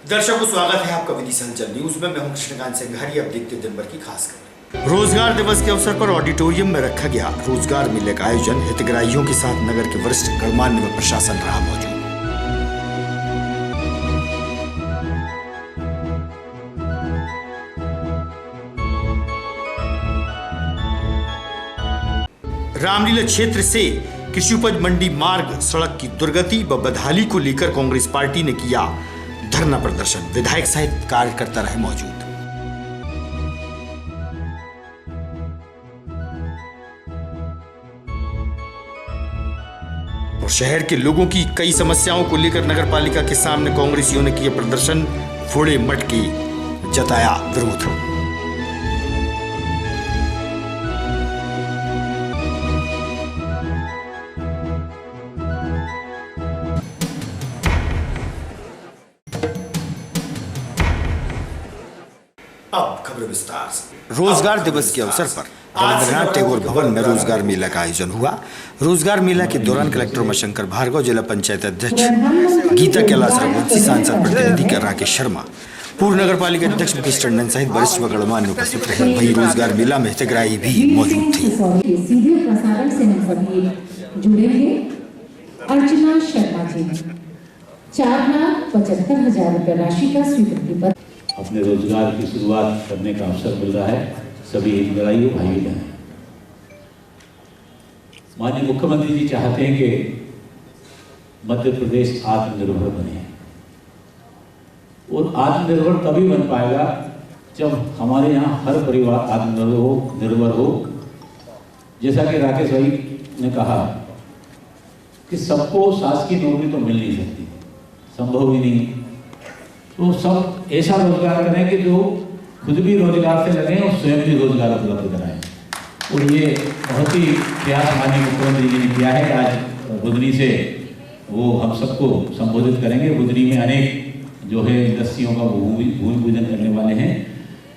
दर्शकों स्वागत है आपका विदिशा हलचल न्यूज में। मैं हूं कृष्णकांत सिंघारी। अब देखते दिन भर की खास खबरें। रोजगार दिवस के अवसर पर ऑडिटोरियम में रखा गया रोजगार मेले का आयोजन। हितग्राहियों के साथ नगर के वरिष्ठ गणमान्य व प्रशासन रहा मौजूद। रामलीला क्षेत्र से कृषि उपज मंडी मार्ग सड़क की दुर्गति व बदहाली को लेकर कांग्रेस पार्टी ने किया धरना प्रदर्शन। विधायक सहित कार्यकर्ता रहे मौजूद। और शहर के लोगों की कई समस्याओं को लेकर नगर पालिका के सामने कांग्रेसियों ने किया प्रदर्शन। फोड़े मटके जताया विरोध। अब खबर विस्तार से। रोजगार दिवस के अवसर पर रविंद्रनाथ टैगोर भवन में रोजगार मेला का आयोजन हुआ। रोजगार मेला के दौरान कलेक्टर उमाशंकर भार्गव, जिला पंचायत अध्यक्ष गीता कैलाश रघुवंशी, सांसद प्रतिनिधि राकेश शर्मा, पूर्व नगर पालिका अध्यक्ष मुकेश टंडन सहित वरिष्ठ व गणमान्य उपस्थित रहे। वहीं रोजगार मेला में हितग्राही भी मौजूद थे। सीधे प्रसारण से हम सभी जुड़े हैं। अर्चना शर्मा जी 4,75,000 रुपए राशि का स्वीकृति पत्र। अपने रोजगार की शुरुआत करने का अवसर मिल रहा है सभी हितग्राहियों भाई बहन। माननीय मुख्यमंत्री जी चाहते हैं कि मध्य प्रदेश आत्मनिर्भर बने, और आत्मनिर्भर तभी बन पाएगा जब हमारे यहाँ हर परिवार आत्मनिर्भर हो। जैसा कि राकेश भाई ने कहा कि सबको शासकीय नौकरी तो मिल नहीं सकती, संभव ही नहीं। तो सब ऐसा रोजगार करें कि जो खुद भी रोजगार से लगे और स्वयं भी रोजगार उपलब्ध कराएं। और ये बहुत ही प्रयास माननीय मुख्यमंत्री जी ने किया है। आज बुधनी से वो हम सबको संबोधित करेंगे। बुधनी में अनेक जो है इंडस्ट्रियों का भूमि पूजन करने वाले हैं।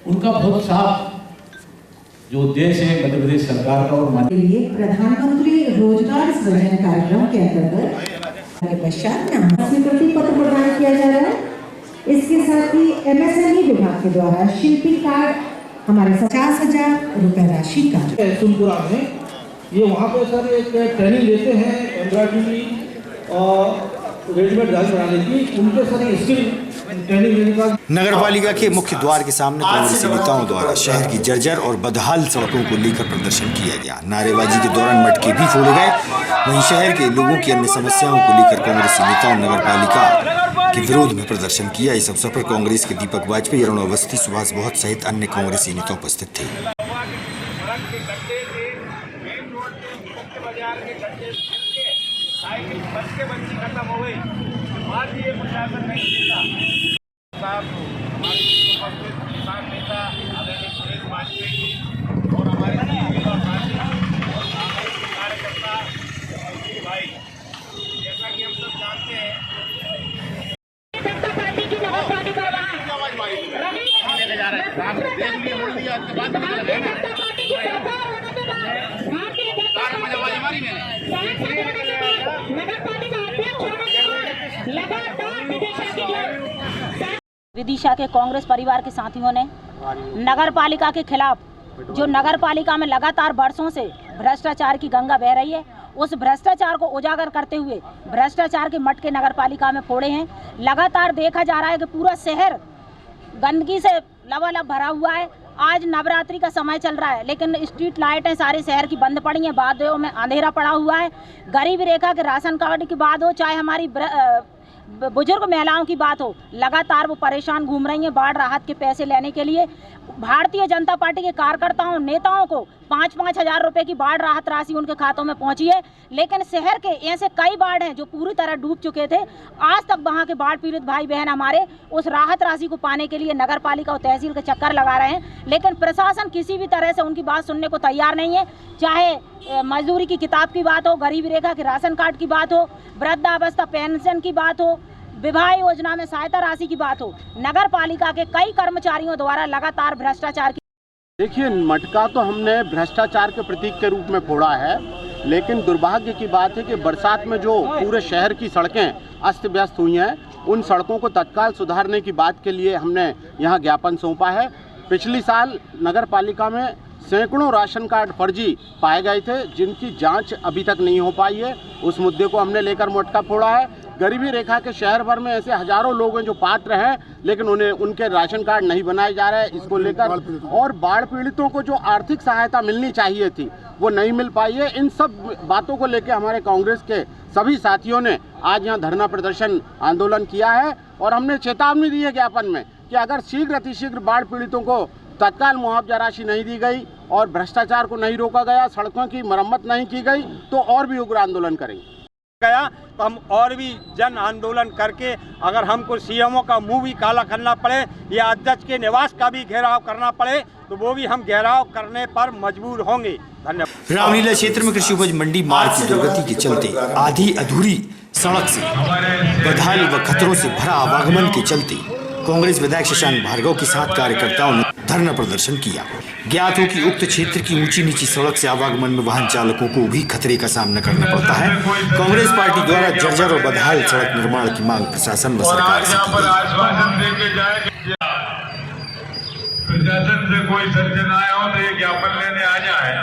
उनका बहुत साफ जो उद्देश्य है मध्य प्रदेश सरकार का और माननीय प्रधानमंत्री रोजगार सृजन कार्यक्रम के अंतर्गत पश्चात स्वीकृति पत्र प्रदान किया जा रहा है। इसके साथ ही MSME विभाग के द्वारा शिल्पी कार्ड हमारे 50,000 रुपए राशि का सुनपुरा में ये वहाँ पे सर एक ट्रेनिंग लेते हैं एम्ब्रॉयडरी और रेडीमेड दाल बनाने की। उनके सर स्किल ट्रेनिंग लेने का नगर पालिका के मुख्य द्वार के सामने कांग्रेसी नेताओं द्वारा शहर की जर्जर और बदहाल सड़कों को लेकर प्रदर्शन किया गया। नारेबाजी के दौरान मटके भी फोड़े गए। वहीं शहर के लोगों की अन्य समस्याओं को लेकर कांग्रेसी नेताओं नगर पालिका के विरोध में प्रदर्शन किया। इस अवसर पर कांग्रेस के दीपक वाजपेयी, अरुण अवस्थी, सुभाष बहुत सहित अन्य कांग्रेसी नेता उपस्थित थे। विदिशा के कांग्रेस परिवार के साथियों ने नगर पालिका के खिलाफ, जो नगर पालिका में लगातार वर्षों से भ्रष्टाचार की गंगा बह रही है, उस भ्रष्टाचार को उजागर करते हुए भ्रष्टाचार के मटके नगर पालिका में फोड़े हैं। लगातार देखा जा रहा है कि पूरा शहर गंदगी से लबालब भरा हुआ है। आज नवरात्रि का समय चल रहा है, लेकिन स्ट्रीट लाइटें सारे शहर की बंद पड़ी हैं। वादियों में अंधेरा पड़ा हुआ है। गरीबी रेखा के राशन कार्ड की बात हो, चाहे हमारी बुजुर्ग महिलाओं की बात हो, लगातार वो परेशान घूम रही हैं बाढ़ राहत के पैसे लेने के लिए। भारतीय जनता पार्टी के कार्यकर्ताओं नेताओं को 5-5 हज़ार रुपए की बाढ़ राहत राशि उनके खातों में पहुंची है। लेकिन शहर के ऐसे कई बाढ़ हैं जो पूरी तरह डूब चुके थे। आज तक वहां के बाढ़ पीड़ित भाई बहन हमारे उस राहत राशि को पाने के लिए नगर पालिका और तहसील के चक्कर लगा रहे हैं, लेकिन प्रशासन किसी भी तरह से उनकी बात सुनने को तैयार नहीं है। चाहे मजदूरी की किताब की बात हो, गरीबी रेखा के राशन कार्ड की बात हो, वृद्धावस्था पेंशन की बात हो, विवाह योजना में सहायता राशि की बात हो, नगर पालिका के कई कर्मचारियों द्वारा लगातार भ्रष्टाचार की। देखिए, मटका तो हमने भ्रष्टाचार के प्रतीक के रूप में फोड़ा है, लेकिन दुर्भाग्य की बात है कि बरसात में जो पूरे शहर की सड़कें अस्त व्यस्त हुई हैं उन सड़कों को तत्काल सुधारने की बात के लिए हमने यहाँ ज्ञापन सौंपा है। पिछली साल नगर पालिका में सैकड़ों राशन कार्ड फर्जी पाए गए थे, जिनकी जांच अभी तक नहीं हो पाई है। उस मुद्दे को हमने लेकर मोर्चा फोड़ा है। गरीबी रेखा के शहर भर में ऐसे हजारों लोग हैं जो पात्र हैं, लेकिन उन्हें उनके राशन कार्ड नहीं बनाए जा रहे हैं। इसको लेकर और बाढ़ पीड़ितों को जो आर्थिक सहायता मिलनी चाहिए थी वो नहीं मिल पाई है। इन सब बातों को लेकर हमारे कांग्रेस के सभी साथियों ने आज यहाँ धरना प्रदर्शन आंदोलन किया है और हमने चेतावनी दी है ज्ञापन में कि अगर शीघ्र अतिशीघ्र बाढ़ पीड़ितों को तत्काल मुआवजा राशि नहीं दी गई और भ्रष्टाचार को नहीं रोका गया, सड़कों की मरम्मत नहीं की गई, तो और भी उग्र आंदोलन करेंगे। गया तो हम और भी जन आंदोलन करके अगर हमको सीएमओ का मुंह भी काला करना पड़े या अध्यक्ष के निवास का भी घेराव करना पड़े तो वो भी हम घेराव करने पर मजबूर होंगे। धन्यवाद। रामलीला क्षेत्र में कृषि उपज मंडी मार्ग की दुर्गति के चलते आधी अधूरी सड़क से बदहाल व खतरों से भरा आवागमन के चलते कांग्रेस विधायक शशांक भार्गव के साथ कार्यकर्ताओं ने धरना प्रदर्शन किया। ज्ञात हो कि उक्त क्षेत्र की ऊंची नीची सड़क से आवागमन में वाहन चालकों को भी खतरे का सामना करना पड़ता है। कांग्रेस पार्टी द्वारा जर्जर और बदहाल सड़क निर्माण की मांग प्रशासन व सरकार से की गई। प्रशासन से कोई सज्जन आया हो तो ये ज्ञापन लेने आ जाए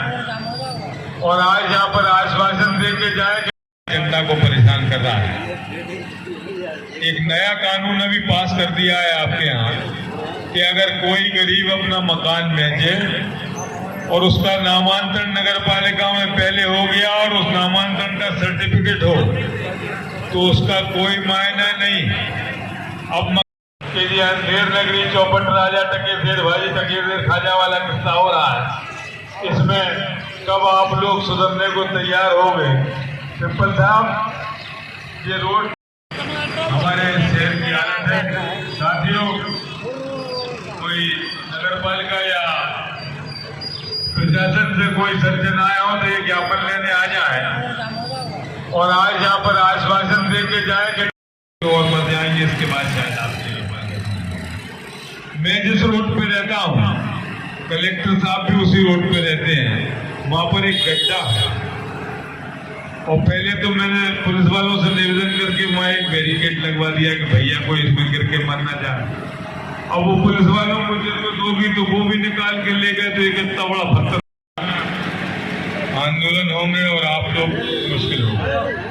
और आज यहाँ पर आश्वासन दे के जाए कि जनता को परेशान कर रहा है। एक नया कानून अभी पास कर दिया है आपके यहाँ कि अगर कोई गरीब अपना मकान बेचे और उसका नामांतरण नगर पालिका में पहले हो गया और उस नामांतरण का सर्टिफिकेट हो तो उसका कोई मायना नहीं। अब देर नगरी चौपट राजा टके फिर भाजी टके फिर खाजा वाला किस्सा हो रहा है। इसमें कब आप लोग सुधरने को तैयार हो गए? पिपल साहब, ये रोड हमारे शहर की हालत है। साथियों, कोई नगर पालिका या प्रशासन से कोई सज्जन आया हो तो ये ज्ञापन लेने आ जाए और आज यहाँ पर आश्वासन दे के जाए कि और मत जाएंगे। इसके बाद शायद आपके मैं जिस रोड पे रहता हूँ, कलेक्टर साहब भी उसी रोड पे रहते हैं। वहाँ पर एक गड्ढा है और पहले तो मैंने पुलिस वालों से निवेदन करके वहाँ एक बैरिकेड लगवा दिया कि भैया कोई इसमें गिर के मरना चाहे। अब वो पुलिस वालों को जिनको दोगी तो वो भी निकाल के ले गए तो एक इतना बड़ा पत्थर। आंदोलन होंगे और आप लोग मुश्किल होंगे।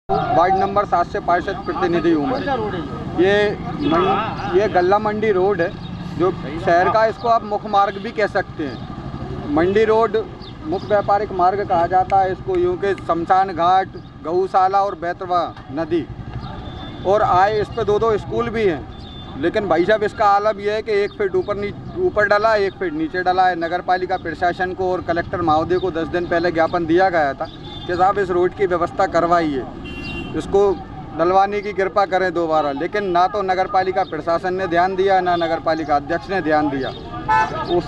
वार्ड नंबर 7 से पार्षद प्रतिनिधि हूँ मैं। ये गल्ला मंडी रोड है जो शहर का, इसको आप मुख्य मार्ग भी कह सकते हैं। मंडी रोड मुख्य व्यापारिक मार्ग कहा जाता है इसको, यूँ के शमशान घाट, गौशाला और बैतवा नदी और आए इस पे दो स्कूल भी हैं। लेकिन भाई साहब, इसका आलम यह है कि 1 फीट ऊपर डला है, 1 फीट नीचे डला है। नगर पालिका प्रशासन को और कलेक्टर महोदय को 10 दिन पहले ज्ञापन दिया गया था कि साहब इस रोड की व्यवस्था करवाइए, इसको डलवाने की कृपा करें दोबारा। लेकिन ना तो नगर पालिका प्रशासन ने ध्यान दिया, ना नगर पालिका अध्यक्ष ने ध्यान दिया। उस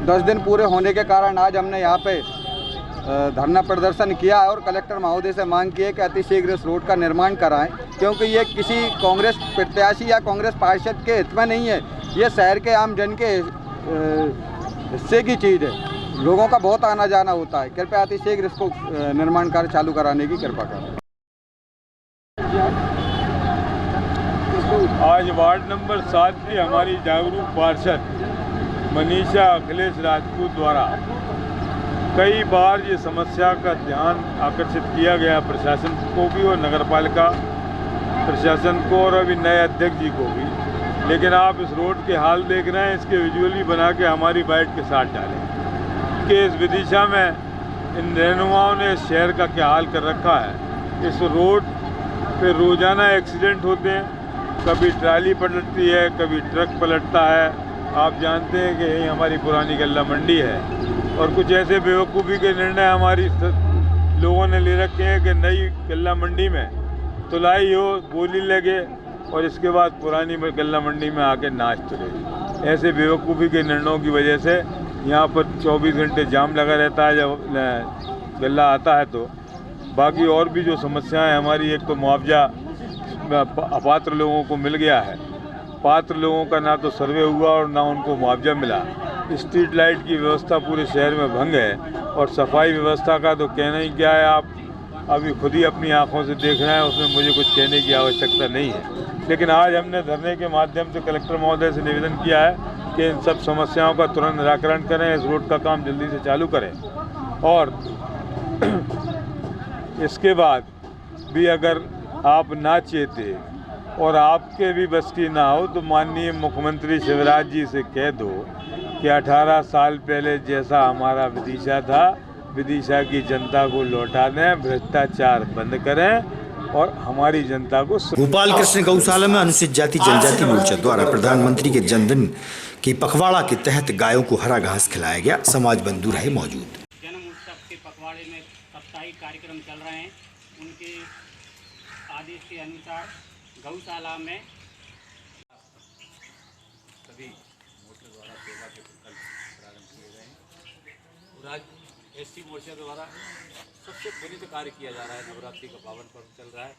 10 दिन पूरे होने के कारण आज हमने यहाँ पे धरना प्रदर्शन किया और कलेक्टर महोदय से मांग की है कि अतिशीघ्र इस रोड का निर्माण कराएं, क्योंकि ये किसी कांग्रेस प्रत्याशी या कांग्रेस पार्षद के हित में नहीं है। ये शहर के आम जन के हिस्से की चीज़ है। लोगों का बहुत आना जाना होता है। कृपया अतिशीघ्र इसको निर्माण कार्य चालू कराने की कृपा करें। आज वार्ड नंबर 7 की हमारी जागरूक पार्षद मनीषा अखिलेश राजपूत द्वारा कई बार ये समस्या का ध्यान आकर्षित किया गया प्रशासन को भी और नगर पालिका प्रशासन को और अभी नए अध्यक्ष जी को भी। लेकिन आप इस रोड के हाल देख रहे हैं, इसके विजुअल भी बना के हमारी बाइट के साथ डालें कि इस विदिशा में इन रहनुमाओं ने इस शहर का क्या हाल कर रखा है। इस रोड पे रोज़ाना एक्सीडेंट होते हैं, कभी ट्राली पलटती है, कभी ट्रक पलटता है। आप जानते हैं कि यही हमारी पुरानी गल्ला मंडी है और कुछ ऐसे बेवकूफ़ी के निर्णय हमारी लोगों ने ले रखे हैं कि नई गल्ला मंडी में तुलाई हो, बोली लगे और इसके बाद पुरानी गल्ला मंडी में आके नाच तुले। ऐसे बेवकूफ़ी के निर्णयों की वजह से यहाँ पर 24 घंटे जाम लगा रहता है जब गल्ला आता है। तो बाकी और भी जो समस्याएं हमारी, एक तो मुआवजा अपात्र लोगों को मिल गया है, पात्र लोगों का ना तो सर्वे हुआ और ना उनको मुआवजा मिला। स्ट्रीट लाइट की व्यवस्था पूरे शहर में भंग है और सफाई व्यवस्था का तो कहना ही क्या है, आप अभी खुद ही अपनी आंखों से देख रहे हैं, उसमें मुझे कुछ कहने की आवश्यकता नहीं है। लेकिन आज हमने धरने के माध्यम से कलेक्टर महोदय से निवेदन किया है कि इन सब समस्याओं का तुरंत निराकरण करें, इस रोड का काम जल्दी से चालू करें और इसके बाद भी अगर आप ना चेते और आपके भी बस की ना हो तो माननीय मुख्यमंत्री शिवराज जी से कह दो कि 18 साल पहले जैसा हमारा विदिशा था, विदिशा की जनता को लौटा दें, भ्रष्टाचार बंद करें और हमारी जनता को। गोपाल कृष्ण गौशाला में अनुसूचित जाति जनजाति मोर्चा द्वारा प्रधानमंत्री के जनधन के पखवाड़ा के तहत गायों को हरा घास खिलाया गया। समाज बंधु रहे मौजूद। जन्म उत्सव के पखवाड़े में साप्ताहिक कार्यक्रम चल रहे हैं। उनके आदेश के अनुसार गौशाला में सभी मोर्चा द्वारा सेवा के विकल्प प्रारंभ किए गए हैं और आज एसटी मोर्चा द्वारा सबसे पुनीत कार्य किया जा रहा है। नवरात्रि का पावन पर्व चल रहा है,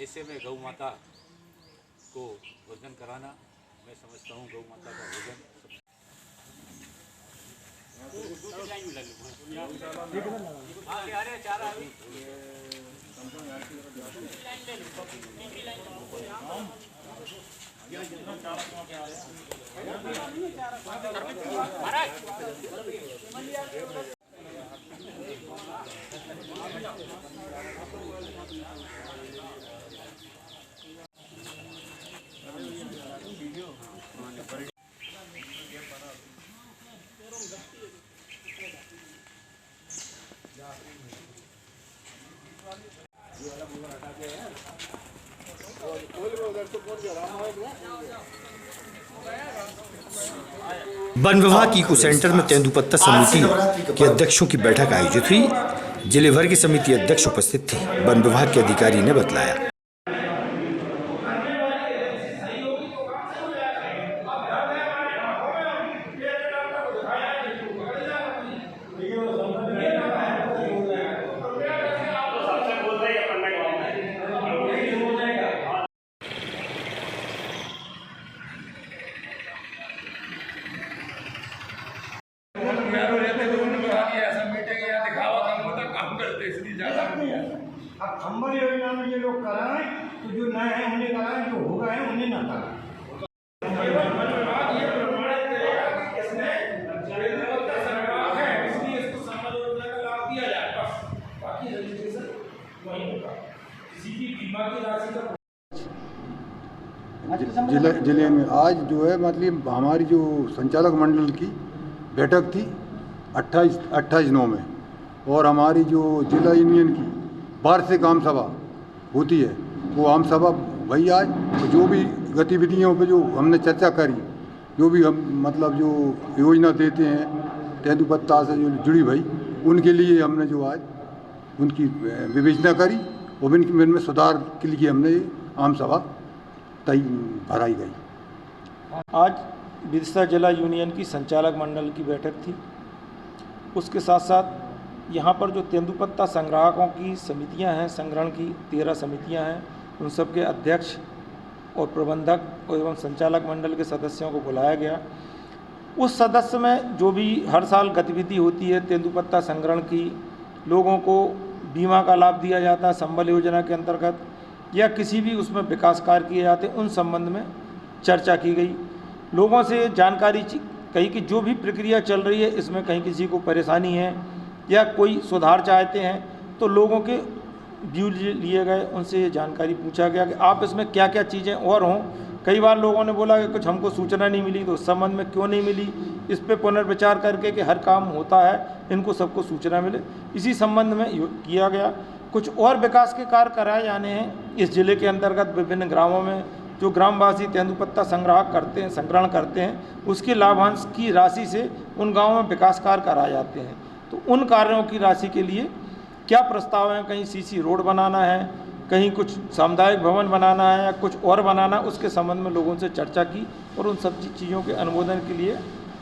ऐसे में गौ माता को भोजन कराना, मैं समझता हूँ गौ माता का भोजन वन विभाग इको सेंटर में तेंदुपत्ता समिति के अध्यक्षों की बैठक आयोजित हुई। जिले भर की समिति अध्यक्ष उपस्थित थे। वन विभाग के अधिकारी ने बताया। अब अंबर योजना में ये लोग कराएं तो जो नए हैं उन्हें कराएं, जो हो गए हैं उन्हें ना कराएं। जिले में आज जो है मतलब हमारी जो संचालक मंडल की बैठक थी 28/9 में, और हमारी जो जिला यूनियन की वार्षिक आम सभा होती है वो आम सभा वही आज जो भी गतिविधियों पे जो हमने चर्चा करी, जो भी हम मतलब जो योजना देते हैं तेंदुपत्ता से जो जुड़ी भाई, उनके लिए हमने जो आज उनकी विवेचना करी और इनमें सुधार के लिए हमने ये आम सभा भराई गई। आज विदिशा जिला यूनियन की संचालक मंडल की बैठक थी। उसके साथ साथ यहाँ पर जो तेंदुपत्ता संग्राहकों की समितियाँ हैं, संग्रहण की 13 समितियाँ हैं, उन सब के अध्यक्ष और प्रबंधक एवं संचालक मंडल के सदस्यों को बुलाया गया। उस सदस्य में जो भी हर साल गतिविधि होती है तेंदुपत्ता संग्रहण की, लोगों को बीमा का लाभ दिया जाता है संबल योजना के अंतर्गत, या किसी भी उसमें विकास कार्य किए जाते हैं, उन संबंध में चर्चा की गई। लोगों से जानकारी कही कि जो भी प्रक्रिया चल रही है इसमें कहीं किसी को परेशानी है या कोई सुधार चाहते हैं तो लोगों के व्यू लिए गए, उनसे ये जानकारी पूछा गया कि आप इसमें क्या क्या चीज़ें और हों। कई बार लोगों ने बोला कि कुछ हमको सूचना नहीं मिली, तो उस संबंध में क्यों नहीं मिली, इस पर पुनर्विचार करके कि हर काम होता है इनको सबको सूचना मिले, इसी संबंध में किया गया। कुछ और विकास के कार्य कराए जाने हैं इस जिले के अंतर्गत। विभिन्न ग्रामों में जो ग्रामवासी तेंदुपत्ता संग्रहण करते हैं उसके लाभांश की राशि से उन गाँवों में विकास कार्य कराए जाते हैं। तो उन कार्यों की राशि के लिए क्या प्रस्ताव है, कहीं सीसी रोड बनाना है, कहीं कुछ सामुदायिक भवन बनाना है या कुछ और बनाना, उसके संबंध में लोगों से चर्चा की और उन सब चीज़ों के अनुमोदन के लिए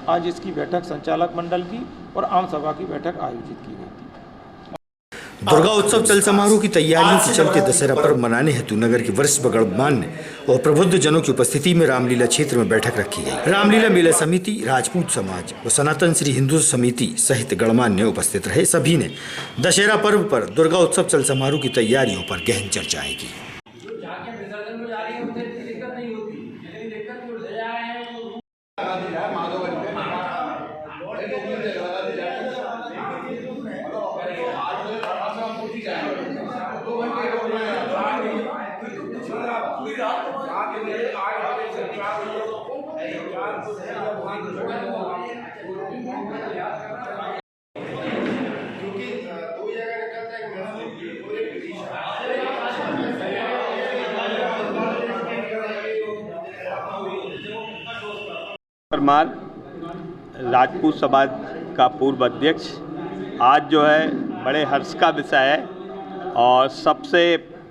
आज इसकी बैठक संचालक मंडल की और आम सभा की बैठक आयोजित की गई थी। दुर्गा उत्सव चल समारोह की तैयारियों के चलते दशहरा पर्व मनाने हेतु नगर के वरिष्ठ गणमान्य और प्रबुद्ध जनों की उपस्थिति में रामलीला क्षेत्र में बैठक रखी गई। रामलीला मेला समिति, राजपूत समाज और सनातन श्री हिंदू समिति सहित गणमान्य उपस्थित रहे। सभी ने दशहरा पर्व पर दुर्गा उत्सव चल समारोह की तैयारियों पर गहन चर्चाएं की। परमार, राजपूत समाज का पूर्व अध्यक्ष, आज जो है बड़े हर्ष का विषय है और सबसे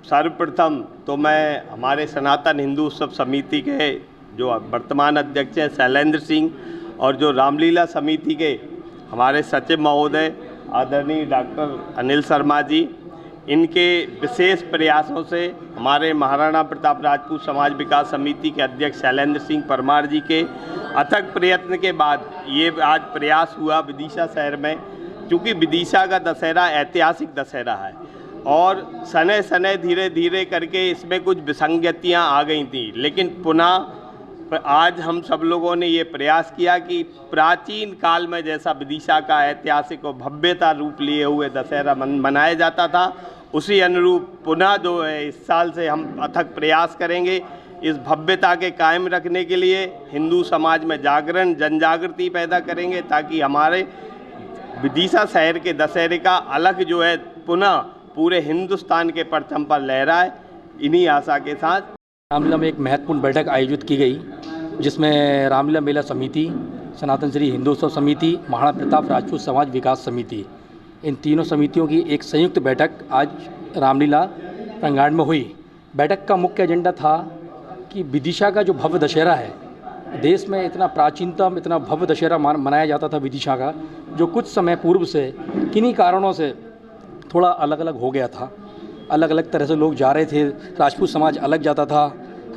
सर्वप्रथम तो मैं हमारे सनातन हिंदू उत्सव समिति के जो वर्तमान अध्यक्ष हैं शैलेंद्र सिंह और जो रामलीला समिति के हमारे सचिव महोदय आदरणीय डॉक्टर अनिल शर्मा जी, इनके विशेष प्रयासों से हमारे महाराणा प्रताप राजपूत समाज विकास समिति के अध्यक्ष शैलेंद्र सिंह परमार जी के अथक प्रयत्न के बाद ये आज प्रयास हुआ विदिशा शहर में। क्योंकि विदिशा का दशहरा ऐतिहासिक दशहरा है और सने सने धीरे धीरे करके इसमें कुछ विसंगतियाँ आ गई थी, लेकिन पुनः आज हम सब लोगों ने ये प्रयास किया कि प्राचीन काल में जैसा विदिशा का ऐतिहासिक और भव्यता रूप लिए हुए दशहरा मनाया जाता था, उसी अनुरूप पुनः जो है इस साल से हम अथक प्रयास करेंगे इस भव्यता के कायम रखने के लिए। हिंदू समाज में जागरण, जनजागृति पैदा करेंगे ताकि हमारे विदिशा शहर के दशहरे का अलग जो है पुनः पूरे हिंदुस्तान के परचम पर लहराए। इन्हीं आशा के साथ रामलीला में एक महत्वपूर्ण बैठक आयोजित की गई, जिसमें रामलीला मेला समिति, सनातन श्री हिंदू उत्सव समिति, महाराणा प्रताप राजपूत समाज विकास समिति, इन तीनों समितियों की एक संयुक्त बैठक आज रामलीला प्रांगण में हुई। बैठक का मुख्य एजेंडा था कि विदिशा का जो भव्य दशहरा है, देश में इतना प्राचीनतम, इतना भव्य दशहरा मनाया जाता था विदिशा का, जो कुछ समय पूर्व से किन्हीं कारणों से थोड़ा अलग अलग हो गया था। अलग अलग तरह से लोग जा रहे थे। राजपूत समाज अलग जाता था,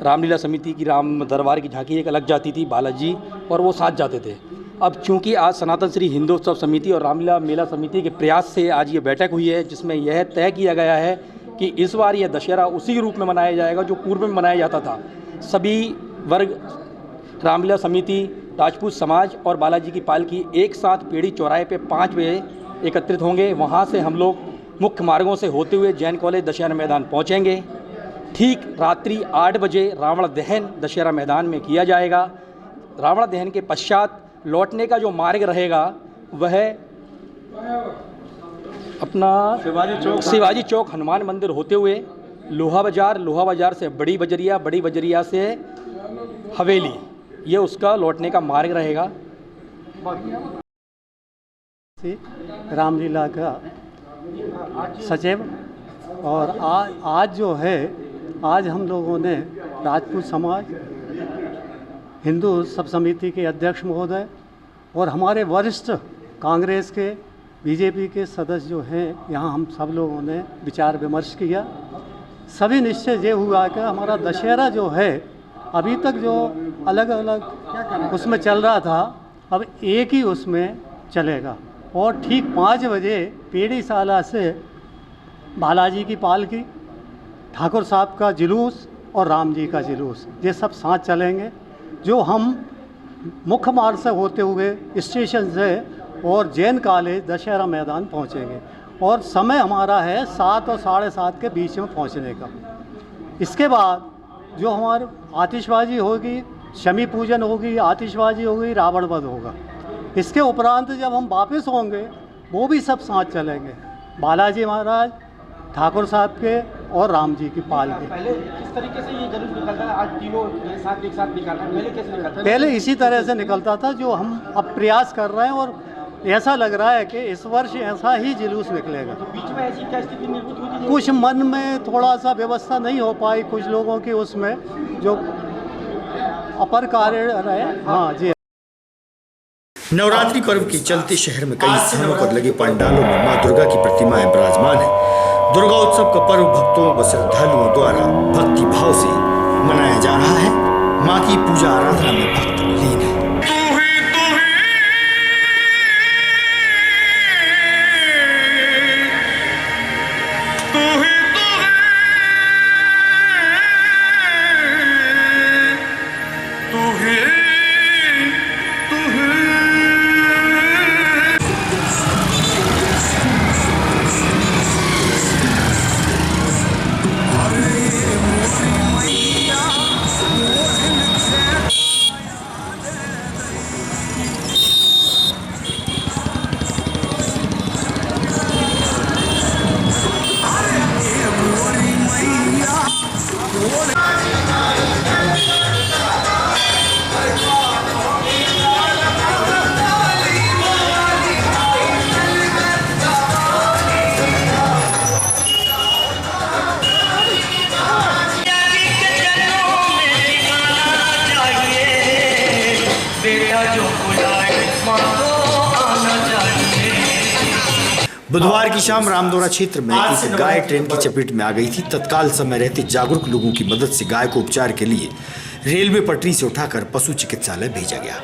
रामलीला समिति की राम दरबार की झांकी एक अलग जाती थी, बालाजी, और वो साथ जाते थे। अब चूंकि आज सनातन श्री हिंदू उत्सव समिति और रामलीला मेला समिति के प्रयास से आज ये बैठक हुई है, जिसमें यह तय किया गया है कि इस बार यह दशहरा उसी रूप में मनाया जाएगा जो पूर्व में मनाया जाता था। सभी वर्ग, रामलीला समिति, राजपूत समाज और बालाजी की पालकी एक साथ पेड़ी चौराहे पे 5 बजे एकत्रित होंगे। वहाँ से हम लोग मुख्य मार्गों से होते हुए जैन कॉलेज दशहरा मैदान पहुँचेंगे। ठीक रात्रि 8 बजे रावण दहन दशहरा मैदान में किया जाएगा। रावण दहन के पश्चात लौटने का जो मार्ग रहेगा वह अपना शिवाजी चौक हनुमान मंदिर होते हुए लोहा बाज़ार से बड़ी बजरिया से हवेली, ये उसका लौटने का मार्ग रहेगा। रामलीला का सचिव और आज जो है, आज हम लोगों ने राजपूत समाज, हिंदू उत्सव समिति के अध्यक्ष महोदय और हमारे वरिष्ठ कांग्रेस के, बीजेपी के सदस्य जो हैं, यहाँ हम सब लोगों ने विचार विमर्श किया। सभी निश्चय ये हुआ कि हमारा दशहरा जो है, अभी तक जो अलग अलग उसमें चल रहा था, अब एक ही उसमें चलेगा। और ठीक 5 बजे पेड़ीशाला से बालाजी की पालकी, ठाकुर साहब का जुलूस और राम जी का जुलूस, ये सब साथ चलेंगे। जो हम मुख्य मार्ग से होते हुए स्टेशन से और जैन कॉलेज दशहरा मैदान पहुंचेंगे और समय हमारा है 7 और 7:30 के बीच में पहुंचने का। इसके बाद जो हमारे आतिशबाजी होगी, शमी पूजन होगी, आतिशबाजी होगी, रावण वध होगा। इसके उपरांत जब हम वापस होंगे वो भी सब साथ चलेंगे, बालाजी महाराज, ठाकुर साहब के और राम जी की पालकी। पहले किस तरीके से ये जुलूस निकलता है? आज तीनों एक साथ निकालना है, पहले कैसे निकलता था? पहले इसी तरह से निकलता था, जो हम अब प्रयास कर रहे हैं और ऐसा लग रहा है कि इस वर्ष ऐसा ही जुलूस निकलेगा। तो बीच में ऐसी क्या स्थिति निर्मित हुई थी? कुछ मन में थोड़ा सा व्यवस्था नहीं हो पाई कुछ लोगों की, उसमें जो अपर कार्य रहे। हाँ जी। नवरात्रि पर्व के चलते शहर में कई स्थानों पर लगे पंडालों में मां दुर्गा की प्रतिमाएं विराजमान है। दुर्गा उत्सव का पर्व भक्तों व श्रद्धालुओं द्वारा भक्ति भाव से मनाया जा रहा है। मां की पूजा आराधना में भक्त लीन है। बुधवार की शाम रामदोरा क्षेत्र में एक गाय ट्रेन की चपेट में आ गई थी। तत्काल समय रहते जागरूक लोगों की मदद से गाय को उपचार के लिए रेलवे पटरी से उठाकर पशु चिकित्सालय भेजा गया।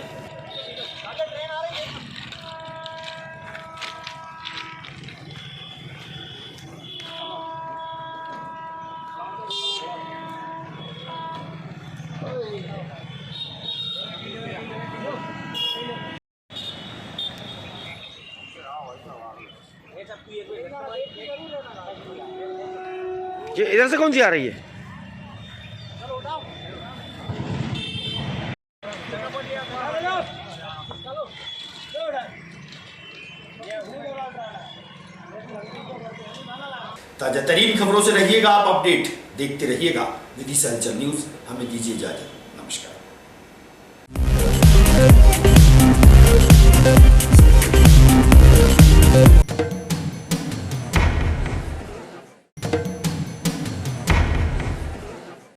ये इधर से कौन सी आ रही है? ताजा तरीन खबरों से रहिएगा आप अपडेट, देखते रहिएगा विदिशा हलचल न्यूज। हमें दीजिए इजाजत।